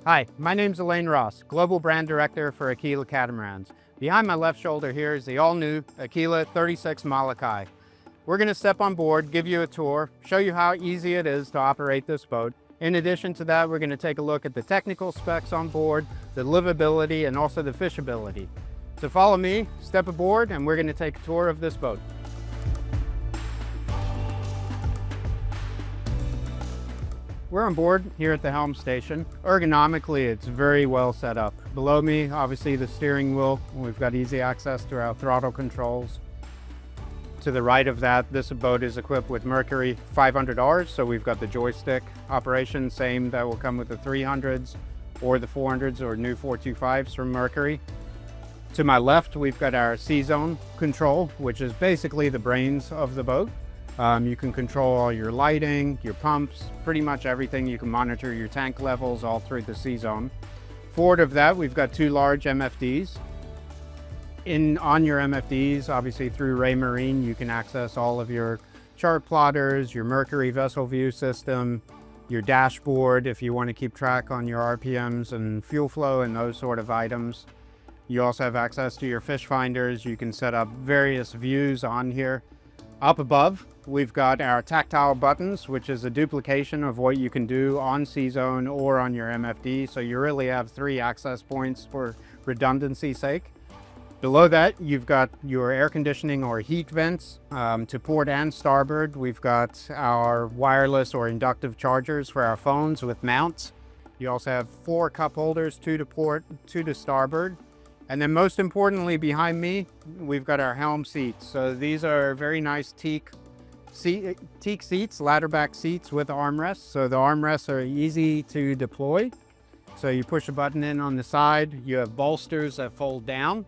Hi, my name's Alain Raas, Global Brand Director for Aquila Catamarans. Behind my left shoulder here is the all-new Aquila 36 Molokai. We're going to step on board, give you a tour, show you how easy it is to operate this boat. In addition to that, we're going to take a look at the technical specs on board, the livability, and also the fishability. So follow me, step aboard, and we're going to take a tour of this boat. We're on board here at the Helm station. Ergonomically, it's very well set up. Below me, obviously the steering wheel. We've got easy access to our throttle controls. To the right of that, this boat is equipped with Mercury 500Rs, so we've got the joystick operation, same that will come with the 300s or the 400s or new 425s from Mercury. To my left, we've got our CZone control, which is basically the brains of the boat. You can control all your lighting, your pumps, pretty much everything. You can monitor your tank levels all through the CZone. Forward of that, we've got two large MFDs. On your MFDs, obviously through Ray Marine, you can access all of your chart plotters, your Mercury vessel view system, your dashboard if you want to keep track on your RPMs and fuel flow and those sort of items. You also have access to your fish finders. You can set up various views on here. Up above, we've got our tactile buttons, which is a duplication of what you can do on CZone or on your MFD. So you really have three access points for redundancy's sake. Below that, you've got your air conditioning or heat vents to port and starboard. We've got our wireless or inductive chargers for our phones with mounts. You also have 4 cup holders, 2 to port, 2 to starboard. And then most importantly, behind me, we've got our Helm seats. So these are very nice teak seats, ladder back seats with armrests. So the armrests are easy to deploy. So you push a button in on the side, you have bolsters that fold down,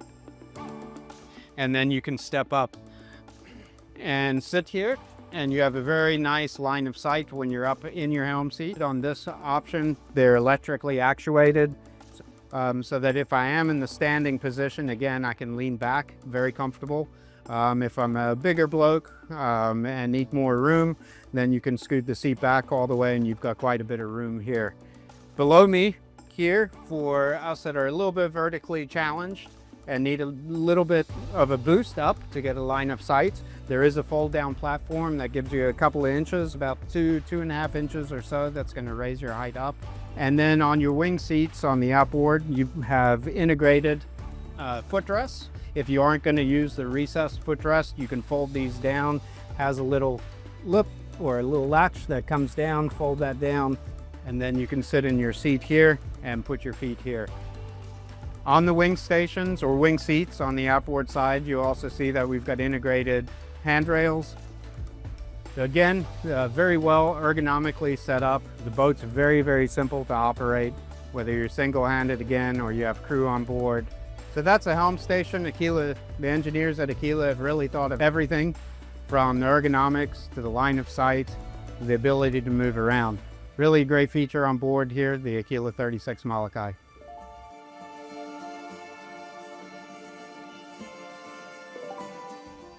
and then you can step up and sit here. And you have a very nice line of sight when you're up in your Helm seat. On this option, they're electrically actuated. So that if I am in the standing position, again, I can lean back, very comfortable. If I'm a bigger bloke and need more room, then you can scoot the seat back all the way and you've got quite a bit of room here. Below me here, for us that are a little bit vertically challenged and need a little bit of a boost up to get a line of sight, there is a fold down platform that gives you a couple of inches, about 2.5 inches or so, that's going to raise your height up. And then on your wing seats on the outboard, you have integrated footrests. If you aren't going to use the recessed footrest, you can fold these down. Has a little lip or a little latch that comes down, fold that down, and then you can sit in your seat here and put your feet here. On the wing stations or wing seats on the outboard side, you also see that we've got integrated handrails. Again, very well ergonomically set up. The boat's very, very simple to operate, whether you're single-handed again or you have crew on board. So that's a Helm station. Aquila, the engineers at Aquila have really thought of everything from the ergonomics to the line of sight, the ability to move around. Really great feature on board here, the Aquila 36 Molokai.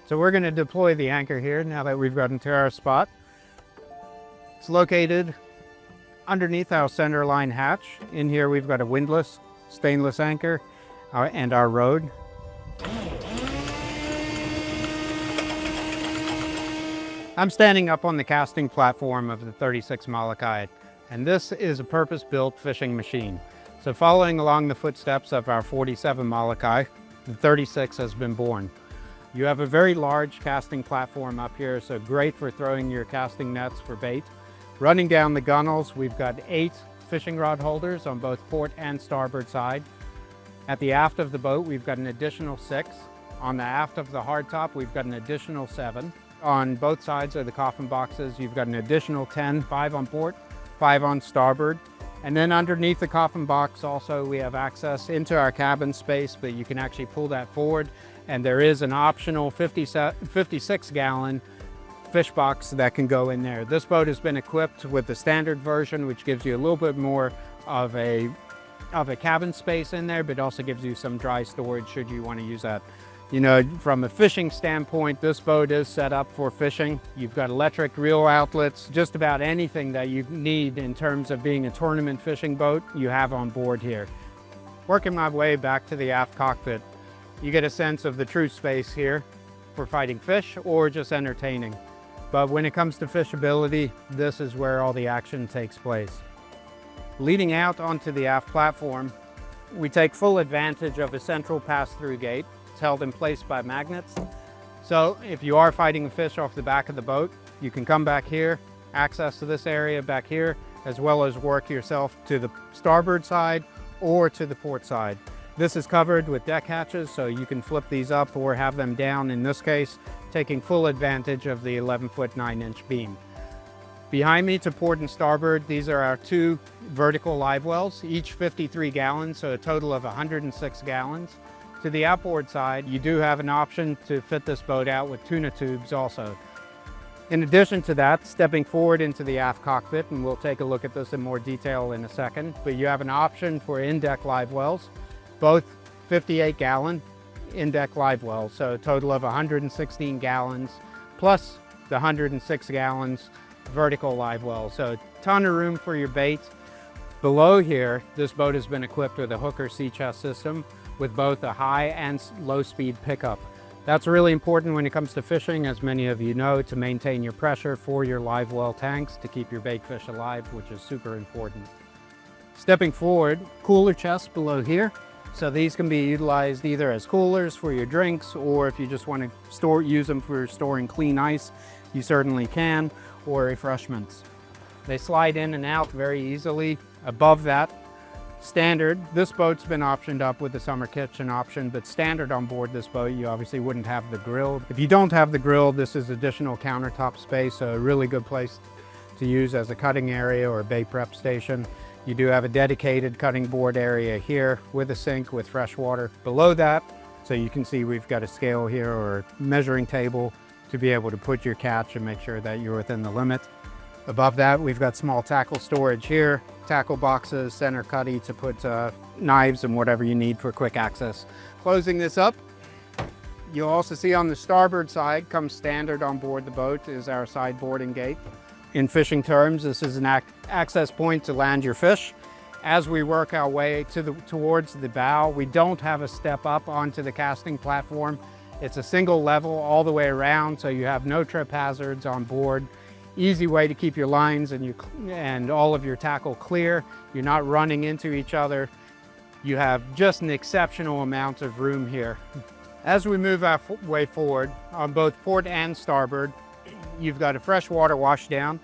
So we're going to deploy the anchor here now that we've gotten to our spot. It's located underneath our center line hatch. In here we've got a windlass stainless anchor and our rode. I'm standing up on the casting platform of the 36 Molokai, and this is a purpose-built fishing machine. So following along the footsteps of our 47 Molokai, the 36 has been born. You have a very large casting platform up here, so great for throwing your casting nets for bait. Running down the gunnels, we've got 8 fishing rod holders on both port and starboard side. At the aft of the boat, we've got an additional 6. On the aft of the hardtop, we've got an additional 7. On both sides of the coffin boxes, you've got an additional 10, 5 on port, 5 on starboard. And then underneath the coffin box also, we have access into our cabin space, but you can actually pull that forward. And there is an optional 56-gallon fish box that can go in there. This boat has been equipped with the standard version, which gives you a little bit more of a cabin space in there, but also gives you some dry storage should you want to use that You know, from a fishing standpoint, this boat is set up for fishing. You've got electric reel outlets, just about anything that you need in terms of being a tournament fishing boat, you have on board here. Working my way back to the aft cockpit, you get a sense of the true space here for fighting fish or just entertaining. But when it comes to fishability, this is where all the action takes place. Leading out onto the aft platform, we take full advantage of a central pass-through gate. It's held in place by magnets. So if you are fighting a fish off the back of the boat, you can come back here, access to this area back here, as well as work yourself to the starboard side or to the port side. This is covered with deck hatches, so you can flip these up or have them down, in this case, taking full advantage of the 11-foot 9-inch beam. Behind me to port and starboard, these are our two vertical live wells, each 53 gallons, so a total of 106 gallons. To the outboard side, you do have an option to fit this boat out with tuna tubes also. In addition to that, stepping forward into the aft cockpit, and we'll take a look at this in more detail in a second, but you have an option for in-deck live wells, both 58-gallon in-deck live wells, so a total of 116 gallons, plus the 106 gallons vertical live well. So a ton of room for your bait. Below here, this boat has been equipped with a hooker sea chest system with both a high and low speed pickup. That's really important when it comes to fishing, as many of you know, to maintain your pressure for your live well tanks to keep your bait fish alive, which is super important. Stepping forward, cooler chests below here. So these can be utilized either as coolers for your drinks, or if you just want to use them for storing clean ice, you certainly can, or refreshments. They slide in and out very easily. Above that, standard, this boat's been optioned up with the summer kitchen option, but standard on board this boat, you obviously wouldn't have the grill. If you don't have the grill, this is additional countertop space, so a really good place to use as a cutting area or a bait prep station. You do have a dedicated cutting board area here with a sink with fresh water. Below that, so you can see we've got a scale here or measuring table to be able to put your catch and make sure that you're within the limit. Above that, we've got small tackle storage here, tackle boxes, center cutty to put knives and whatever you need for quick access. Closing this up, you'll also see on the starboard side, comes standard on board the boat, is our side boarding gate. In fishing terms, this is an access point to land your fish. As we work our way towards the bow, we don't have a step up onto the casting platform. It's a single level all the way around, so you have no trip hazards on board. Easy way to keep your lines and all of your tackle clear. You're not running into each other. You have just an exceptional amount of room here. As we move our way forward, on both port and starboard, you've got a freshwater washdown,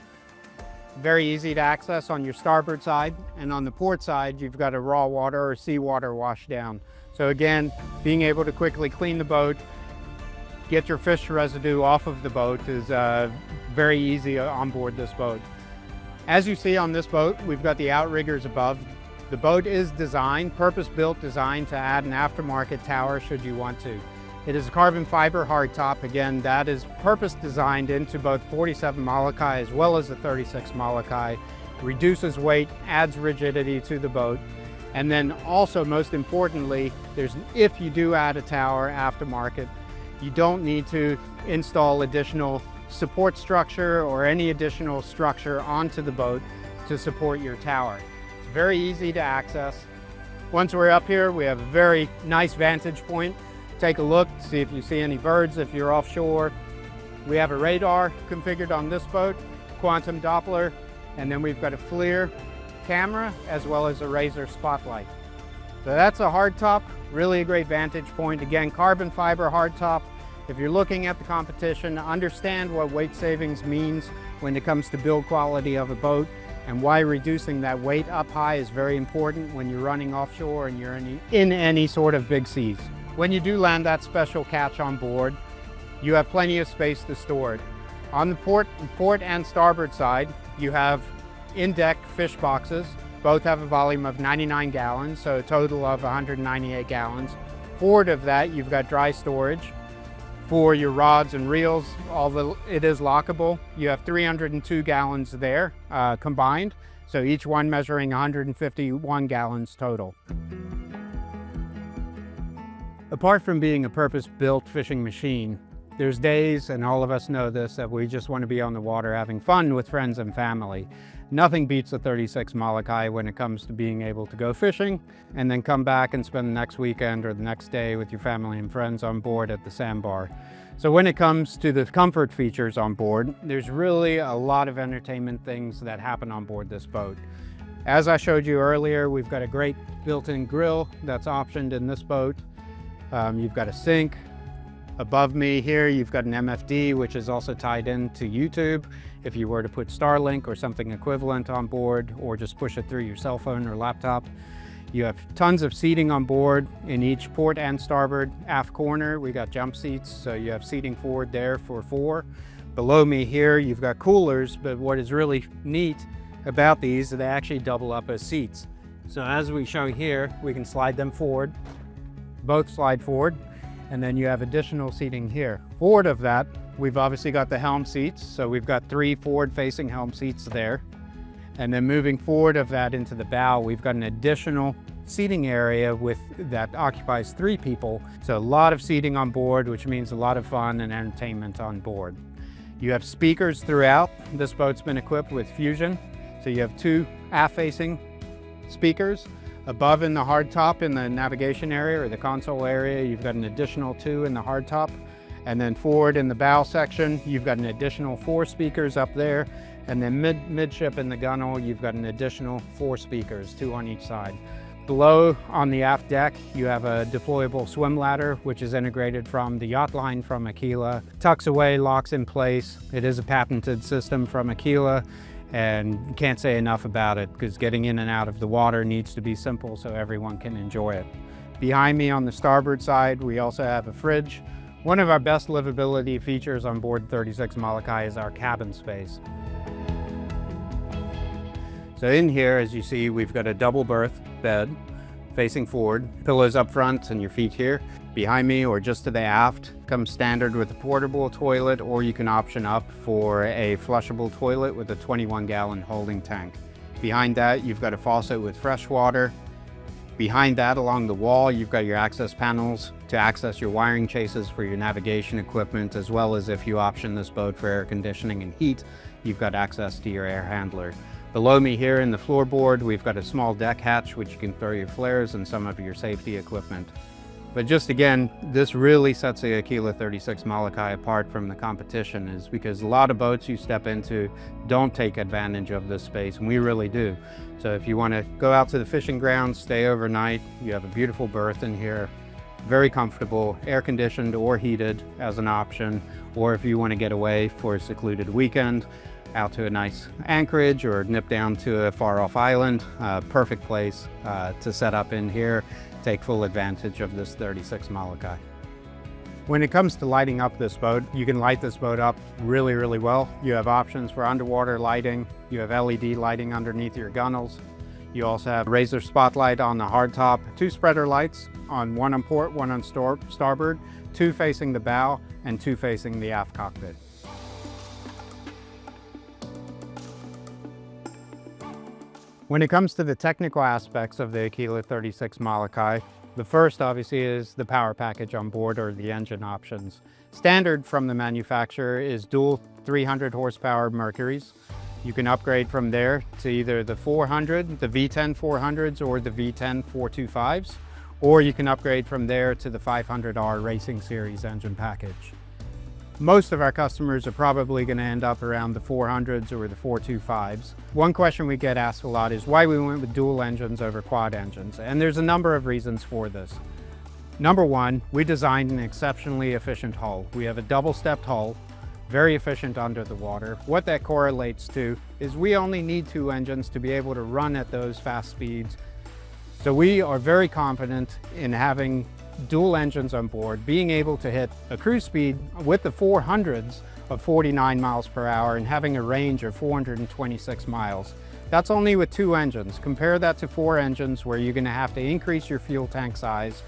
very easy to access on your starboard side, and on the port side, you've got a raw water or seawater washdown. So again, being able to quickly clean the boat, get your fish residue off of the boat is very easy on board this boat. As you see on this boat, we've got the outriggers above. The boat is designed, purpose-built, designed to add an aftermarket tower should you want to. It is a carbon fiber hardtop. Again, that is purpose designed into both 47 Molokai as well as the 36 Molokai. Reduces weight, adds rigidity to the boat. And then also, most importantly, if you do add a tower aftermarket, you don't need to install additional support structure or any additional structure onto the boat to support your tower. It's very easy to access. Once we're up here, we have a very nice vantage point. Take a look, see if you see any birds if you're offshore. We have a radar configured on this boat, quantum Doppler, and then we've got a FLIR camera as well as a Razor spotlight. So that's a hardtop, really a great vantage point. Again, carbon fiber hardtop. If you're looking at the competition, understand what weight savings means when it comes to build quality of a boat and why reducing that weight up high is very important when you're running offshore and you're in any sort of big seas. When you do land that special catch on board, you have plenty of space to store it. On the port and starboard side, you have in-deck fish boxes. Both have a volume of 99 gallons, so a total of 198 gallons. Forward of that, you've got dry storage for your rods and reels. Although it is lockable, you have 302 gallons there combined, so each one measuring 151 gallons total. Apart from being a purpose-built fishing machine, there's days, and all of us know this, that we just want to be on the water having fun with friends and family. Nothing beats the 36 Molokai when it comes to being able to go fishing and then come back and spend the next weekend or the next day with your family and friends on board at the sandbar. So when it comes to the comfort features on board, there's really a lot of entertainment things that happen on board this boat. As I showed you earlier, we've got a great built-in grill that's optioned in this boat. You've got a sink. Above me here, you've got an MFD, which is also tied into YouTube. If you were to put Starlink or something equivalent on board, or just push it through your cell phone or laptop. You have tons of seating on board in each port and starboard aft corner. We got jump seats, so you have seating forward there for 4. Below me here, you've got coolers, but what is really neat about these is they actually double up as seats. So as we show here, we can slide them forward. Both slide forward, and then you have additional seating here. Forward of that, we've obviously got the helm seats, so we've got 3 forward-facing helm seats there. And then moving forward of that into the bow, we've got an additional seating area that occupies 3 people. So a lot of seating on board, which means a lot of fun and entertainment on board. You have speakers throughout. This boat's been equipped with Fusion. So you have 2 aft-facing speakers. Above in the hardtop in the navigation area or the console area, you've got an additional 2 in the hardtop. And then forward in the bow section, you've got an additional 4 speakers up there. And then midship in the gunnel, you've got an additional 4 speakers, 2 on each side. Below on the aft deck, you have a deployable swim ladder, which is integrated from the yacht line from Aquila. Tucks away, locks in place. It is a patented system from Aquila. And can't say enough about it, because getting in and out of the water needs to be simple so everyone can enjoy it. Behind me on the starboard side, we also have a fridge. One of our best livability features on board 36 Molokai is our cabin space. So in here, as you see, we've got a double berth bed facing forward, pillows up front and your feet here. Behind me or just to the aft comes standard with a portable toilet, or you can option up for a flushable toilet with a 21-gallon holding tank. Behind that, you've got a faucet with fresh water. Behind that, along the wall, you've got your access panels to access your wiring chases for your navigation equipment, as well as if you option this boat for air conditioning and heat, you've got access to your air handler. Below me here in the floorboard, we've got a small deck hatch which you can throw your flares and some of your safety equipment. But just again, this really sets the Aquila 36 Molokai apart from the competition, is because a lot of boats you step into don't take advantage of this space, and we really do. So if you want to go out to the fishing grounds, stay overnight, you have a beautiful berth in here, very comfortable, air conditioned or heated as an option, or if you want to get away for a secluded weekend, out to a nice anchorage or nip down to a far off island, perfect place to set up in here. Take full advantage of this 36 Molokai. When it comes to lighting up this boat, you can light this boat up really, really well. You have options for underwater lighting. You have LED lighting underneath your gunnels. You also have razor spotlight on the hardtop, 2 spreader lights, one on port, one on starboard, 2 facing the bow and 2 facing the aft cockpit. When it comes to the technical aspects of the Aquila 36 Molokai, the first obviously is the power package on board, or the engine options. Standard from the manufacturer is dual 300 horsepower Mercuries. You can upgrade from there to either the 400, the V10 400s, or the V10 425s, or you can upgrade from there to the 500R Racing Series engine package. Most of our customers are probably going to end up around the 400s or the 425s. One question we get asked a lot is why we went with dual engines over quad engines, and there's a number of reasons for this. Number one, we designed an exceptionally efficient hull. We have a double-stepped hull, very efficient under the water. What that correlates to is we only need 2 engines to be able to run at those fast speeds. So we are very confident in having dual engines on board, being able to hit a cruise speed with the 400s of 49 miles per hour and having a range of 426 miles. That's only with 2 engines. Compare that to 4 engines where you're going to have to increase your fuel tank size.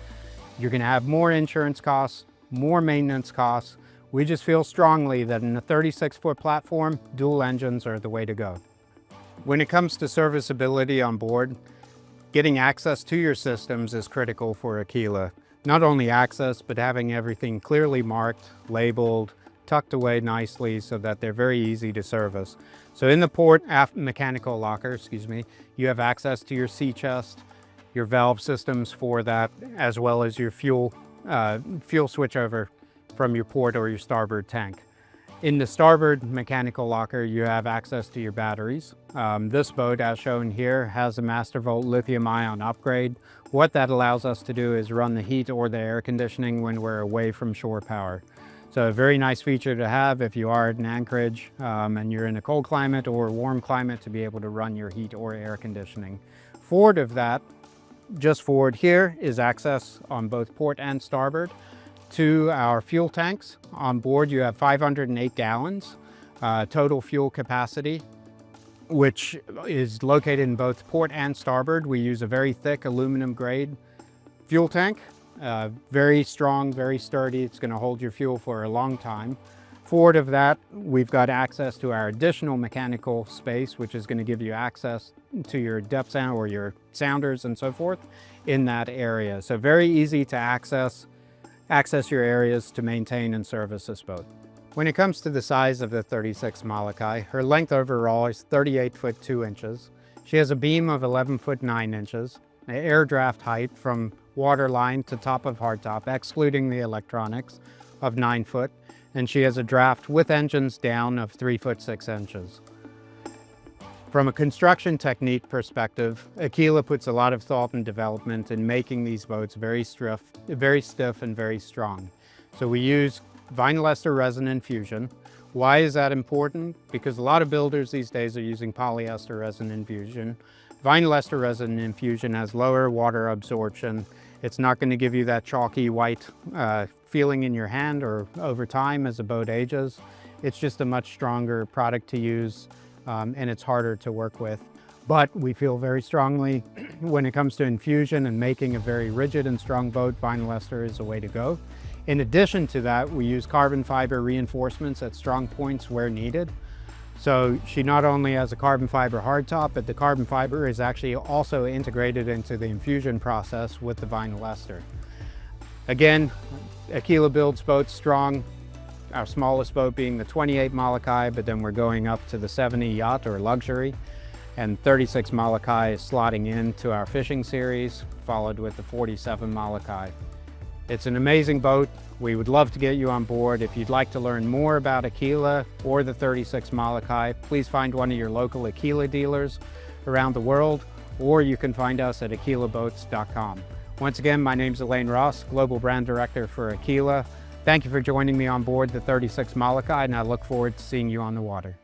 You're going to have more insurance costs, more maintenance costs. We just feel strongly that in a 36-foot platform, dual engines are the way to go. When it comes to serviceability on board, getting access to your systems is critical for Aquila. Not only access, but having everything clearly marked, labeled, tucked away nicely so that they're very easy to service. So in the port mechanical locker, you have access to your sea chest, your valve systems for that, as well as your fuel switchover from your port or your starboard tank. In the starboard mechanical locker, you have access to your batteries. This boat, as shown here, has a Master Volt lithium-ion upgrade. What that allows us to do is run the heat or the air conditioning when we're away from shore power. So a very nice feature to have if you are at an anchorage and you're in a cold climate or warm climate, to be able to run your heat or air conditioning. Forward of that, just forward here, is access on both port and starboard to our fuel tanks. On board you have 508 gallons total fuel capacity, which is located in both port and starboard. We use a very thick aluminum grade fuel tank, very strong, very sturdy. It's going to hold your fuel for a long time. Forward of that, we've got access to our additional mechanical space, which is going to give you access to your depth sound or your sounders and so forth in that area. So very easy to access your areas to maintain and service this boat. When it comes to the size of the 36 Molokai, her length overall is 38 foot 2 inches. She has a beam of 11 foot 9 inches, an air draft height from waterline to top of hardtop, excluding the electronics, of 9 foot, and she has a draft with engines down of 3 foot 6 inches. From a construction technique perspective, Aquila puts a lot of thought and development in making these boats very stiff and very strong. So we use vinyl ester resin infusion. Why is that important? Because a lot of builders these days are using polyester resin infusion. Vinyl ester resin infusion has lower water absorption. It's not going to give you that chalky white feeling in your hand or over time as a boat ages. It's just a much stronger product to use. And it's harder to work with. But we feel very strongly when it comes to infusion and making a very rigid and strong boat, vinyl ester is a way to go. In addition to that, we use carbon fiber reinforcements at strong points where needed. So she not only has a carbon fiber hardtop, but the carbon fiber is actually also integrated into the infusion process with the vinyl ester. Again, Aquila builds boats strong. Our smallest boat being the 28 Molokai, but then we're going up to the 70 yacht or luxury, and 36 Molokai is slotting into our fishing series, followed with the 47 Molokai. It's an amazing boat. We would love to get you on board. If you'd like to learn more about Aquila or the 36 Molokai, please find one of your local Aquila dealers around the world, or you can find us at aquilaboats.com. Once again, my name's Alain Raas, Global Brand Director for Aquila. Thank you for joining me on board the 36 Molokai, and I look forward to seeing you on the water.